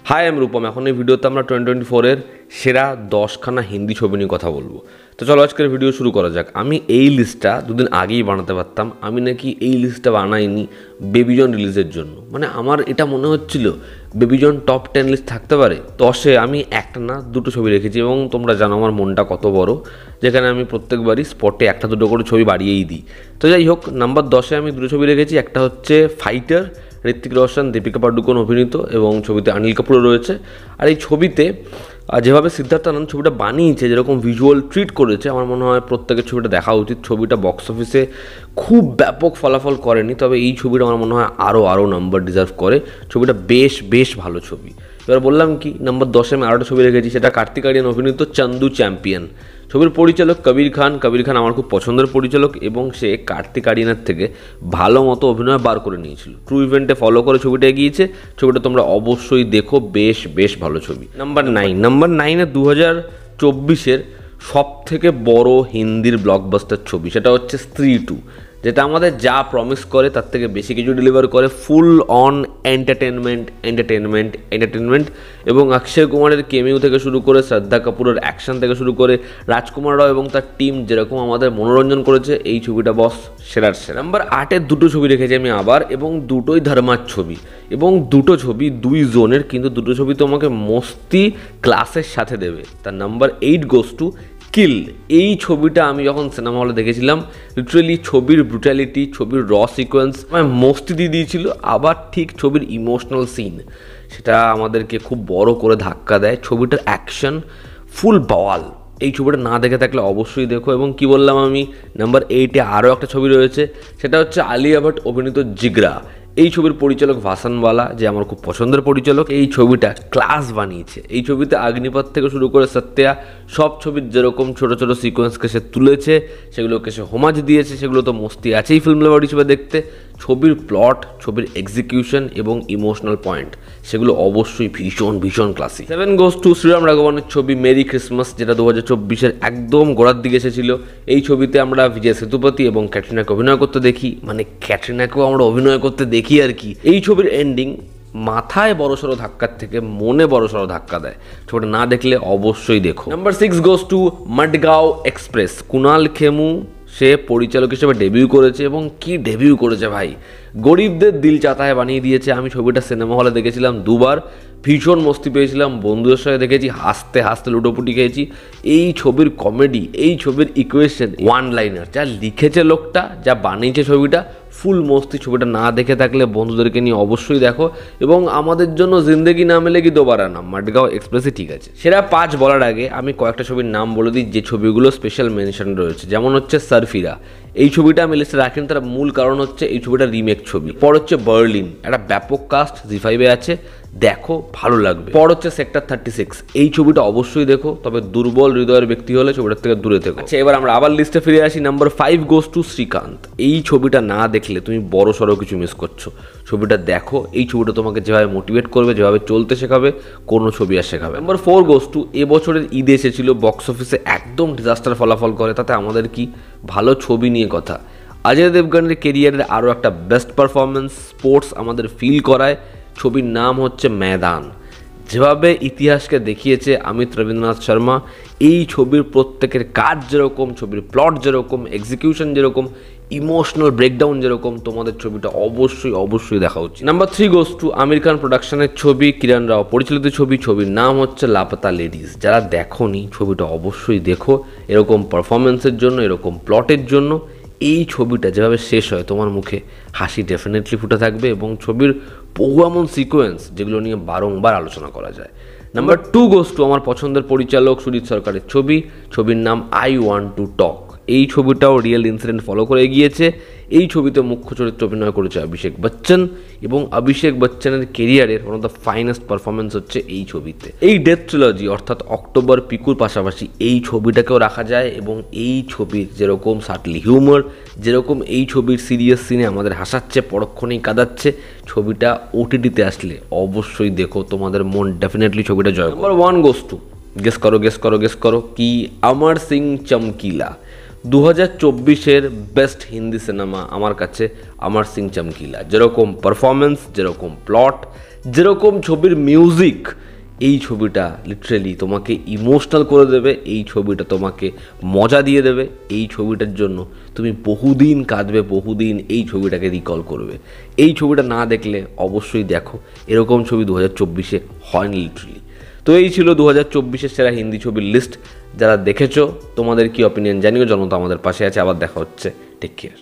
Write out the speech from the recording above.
High আমি রূপম। এখন এই ভিডিওতে আমরা 2024-এর সেরা 10খানা হিন্দি ছবি নিয়ে কথা বলবো। তো চলো আজকের ভিডিও শুরু করা যাক। আমি এই লিস্টটা দুদিন আগেই বানাতে পারতাম। আমি নাকি এই লিস্টটা বানাইনি বেবি জন রিলিজের জন্য। মানে আমার এটা মনে হচ্ছিল বেবি জন টপ 10 লিস্ট থাকতে পারে। 10-এ আমি একটা না দুটো ছবি রেখেছি এবং তোমরা জানো আমার মনটা কত বড়, যেখানে আমি প্রত্যেকবারই স্পটে একটা দুটো করে ছবি বাড়িয়েই দিই। তো যাই হোক, নাম্বার 10-এ আমি দুটো ছবি রেখেছি। একটা হচ্ছে ফাইটার, ঋত্বিক রোশন, দীপিকা পাডুকোন অভিনীত, এবং ছবিতে অনিল কাপুরও রয়েছে। আর এই ছবিতে যেভাবে সিদ্ধার্থ আনন্দ ছবিটা বানিয়েছে, যেরকম ভিজুয়াল ট্রিট করেছে, আমার মনে হয় প্রত্যেকের ছবিটা দেখা উচিত। ছবিটা বক্স অফিসে খুব ব্যাপক ফলাফল করেনি, তবে এই ছবিটা আমার মনে হয় আরও নাম্বার ডিজার্ভ করে। ছবিটা বেশ ভালো ছবি। এবার বললাম কি, নাম্বার 10-এ আমি আরেকটা ছবি রেখেছি, সেটা কার্তিক আরিয়ান অভিনীত চান্দু চ্যাম্পিয়ন। ছবির পরিচালক কবির খান আমার খুব পছন্দের পরিচালক, এবং সে কার্তিক আরিয়ানের থেকে ভালো মতো অভিনয় বার করে নিয়েছিল। ট্রু ইভেন্টে ফলো করে ছবিটা এগিয়েছে। ছবিটা তোমরা অবশ্যই দেখো, বেশ ভালো ছবি। নাম্বার 9-এ 2024-এর সব থেকে বড় হিন্দির ব্লকবাস্টার ছবি, সেটা হচ্ছে স্ত্রী 2, যেটা আমাদের যা প্রমিস করে তার থেকে বেশি কিছু ডেলিভার করে। ফুল অন এন্টারটেনমেন্ট এবং অক্ষয় কুমারের কেমিউ থেকে শুরু করে শ্রদ্ধা কাপুরের অ্যাকশন থেকে শুরু করে রাজকুমার রাও এবং তার টিম যেরকম আমাদের মনোরঞ্জন করেছে, এই ছবিটা বস সেরার সেরা। নাম্বার 8-এ দুটো ছবি রেখেছি আমি আবার, এবং দুটোই ধর্মার ছবি, এবং দুটো ছবি দুই জোনের, কিন্তু দুটো ছবি তোমাকে মস্তি ক্লাসের সাথে দেবে। তার নাম্বার 8 গোস টু কিল। এই ছবিটা আমি যখন সিনেমা হলে দেখেছিলাম, লিটারেলি ছবির ব্রুটালিটি, ছবির র সিকোয়েন্স মানে মস্তি দিয়ে দিয়েছিল, আবার ঠিক ছবির ইমোশনাল সিন সেটা আমাদেরকে খুব বড় করে ধাক্কা দেয়। ছবিটার অ্যাকশন ফুল বাওয়াল। এই ছবিটা না দেখে থাকলে অবশ্যই দেখো। এবং কি বললাম আমি, নাম্বার 8-এ আরও একটা ছবি রয়েছে, সেটা হচ্ছে আলিয়া ভাট অভিনীত জিগরা। এই ছবির পরিচালক ভাসানওয়ালা, যে আমার খুব পছন্দের পরিচালক। এই ছবিটা ক্লাস বানিয়েছে। এই ছবিতে অগ্নিপথ থেকে শুরু করে সত্যা, সব ছবির যেরকম ছোট সিকোয়েন্সকে সে তুলেছে, সেগুলোকে সে হোমাজ দিয়েছে, সেগুলো তো মস্তি আছেই ফিল্ম লাভার হিসেবে দেখতে। ছবির প্লট, ছবির এক্সিকিউশন এবং ইমোশনাল পয়েন্ট, সেগুলো অবশ্যই ভীষণ ক্লাসিক। 7 গোস টু শ্রীরাম রাঘবনের ছবি মেরি ক্রিসমাস, যেটা 2024-এর একদম গোড়ার দিকে এসেছিল। এই ছবিতে আমরা বিজয় সেতুপতি এবং ক্যাটরিনাকে অভিনয় করতে দেখি, মানে ক্যাটরিনাকেও আমরা অভিনয় করতে দেখি আর কি। এই ছবির এন্ডিং মাথায় বড়সড় ধাক্কার থেকে মনে বড়সড় ধাক্কা দেয়। ছবিটা না দেখলে অবশ্যই দেখো। Number 6 goes to Madgaon express. Kunal Khemu সে পরিচালক হিসেবে ডেবিউ করেছে, এবং কি ডেবিউ করেছে ভাই, গরিবদের দিল চাতায় বানিয়ে দিয়েছে। আমি ছবিটা সিনেমা হলে দেখেছিলাম দুবার, ভীষণ মস্তি পেয়েছিলাম। বন্ধুদের সাথে দেখেছি, হাসতে লুটোপুটি খেয়েছি। এই ছবির কমেডি, এই ছবির ইকুয়েশন, ওয়ান লাইনার, যা লিখেছে লোকটা, যা বানিয়েছে ছবিটা, ফুল মস্তি। ছবিটা না দেখে থাকলে বন্ধুদেরকে নিয়ে অবশ্যই দেখো। এবং আমাদের জন্য জিন্দেগি না মেলেগি দোবারা না, মাডগাঁও এক্সপ্রেসই ঠিক আছে। সেরা 5 বলার আগে আমি কয়েকটা ছবির নাম বলে দিই, যে ছবিগুলো স্পেশাল মেনশন রয়েছে। যেমন হচ্ছে সারফিরা। এই ছবিটা আমি লিস্টে রাখিনি, তার মূল কারণ হচ্ছে এই ছবিটা রিমেক ছবি। পর হচ্ছে বার্লিন, একটা ব্যাপক কাস্ট, জি5-এ আছে, দেখো ভালো লাগবে। পর হচ্ছে সেক্টর 36। এই ছবিটা অবশ্যই দেখো, তবে দুর্বল হৃদয়ের ব্যক্তি হলে ছবিটার থেকে দূরে থেকো। আচ্ছা, এবার আমরা আবার লিস্টে ফিরে আসি। Number 5 goes to Srikanth. এই ছবিটা না দেখলে তুমি বড় সড়ো কিছু মিস করছো। ছবিটা দেখো। এই ছবিটা তোমাকে যেভাবে মোটিভেট করবে, যেভাবে চলতে শেখাবে, কোনো ছবি আর শেখাবে। নাম্বার 4 গোস টু এবছরের ঈদে এসেছিল, বক্স অফিসে একদম ডিজাস্টার ফলাফল করে, তাতে আমাদের কি, ভালো ছবি নিয়ে কথা। অজয় দেবগনের কেরিয়ারের আরও একটা বেস্ট পারফরমেন্স, স্পোর্টস আমাদের ফিল করায়। ছবির নাম হচ্ছে ময়দান। যেভাবে ইতিহাসকে দেখিয়েছে অমিত রবীন্দ্রনাথ শর্মা, এই ছবির প্রত্যেকের কাজ যেরকম, ছবির প্লট যেরকম, এক্সিকিউশন যেরকম, ইমোশনাল ব্রেকডাউন যেরকম, তোমাদের ছবিটা অবশ্যই দেখা উচিত। Number 3 goes to Aamir Khan প্রোডাকশনের ছবি, কিরণ রাও পরিচালিত ছবি। ছবির নাম হচ্ছে লাপাতা লেডিস। যারা দেখোনি, ছবিটা অবশ্যই দেখো, এরকম পারফরমেন্সের জন্য, এরকম প্লটের জন্য। এই ছবিটা যেভাবে শেষ হয়, তোমার মুখে হাসি ডেফিনেটলি ফুটে থাকবে, এবং ছবির বহু এমন সিকোয়েন্স যেগুলো নিয়ে বারংবার আলোচনা করা যায়। নাম্বার 2 গোস টু আমার পছন্দের পরিচালক সুজিত সরকারের ছবি। ছবির নাম আই ওয়ান্ট টু টক। এই ছবিটাও রিয়েল ইনসিডেন্ট ফলো করে গিয়েছে। এই ছবিতে মুখ্য চরিত্রে অভিনয় করেছে অভিষেক বচ্চন, এবং অভিষেক বচ্চনের কেরিয়ারের one of the finest performance হচ্ছে এই ছবিতে। এই ডেথ ট্রিলজি অর্থাৎ অক্টোবর পিকুর পাশাপাশি এই ছবিটাকেও রাখা যায়, এবং এই ছবির যেরকম সাটলি হিউমার, যেরকম এই ছবির সিরিয়াস সিনে আমাদের হাসাচ্ছে, পরক্ষণেই কাঁদাচ্ছে, ছবিটা ওটিটিতে আসলে অবশ্যই দেখো, তোমাদের মন ডেফিনেটলি ছবিটা জয়। নাম্বার 1 গোস টু, গেস করো কি, অমর সিং চমকিলা। 2024-এর বেস্ট হিন্দি সিনেমা আমার কাছে অমর সিং চমকিলা। যেরকম পারফরমেন্স, যেরকম প্লট, যেরকম ছবির মিউজিক, এই ছবিটা লিটারেলি তোমাকে ইমোশনাল করে দেবে, এই ছবিটা তোমাকে মজা দিয়ে দেবে, এই ছবিটার জন্য তুমি বহুদিন কাঁদবে, বহুদিন এই ছবিটাকে রিকল করবে। এই ছবিটা না দেখলে অবশ্যই দেখো, এরকম ছবি 2024-এ হয়নি লিটারেলি। তো এই ছিল 2024-এর সেরা হিন্দি ছবির লিস্ট। যারা দেখেছো তোমাদের কি অপিনিয়ন জানিও, জনতা আমাদের পাশে আছে। আবার দেখা হচ্ছে, টেক কেয়ার।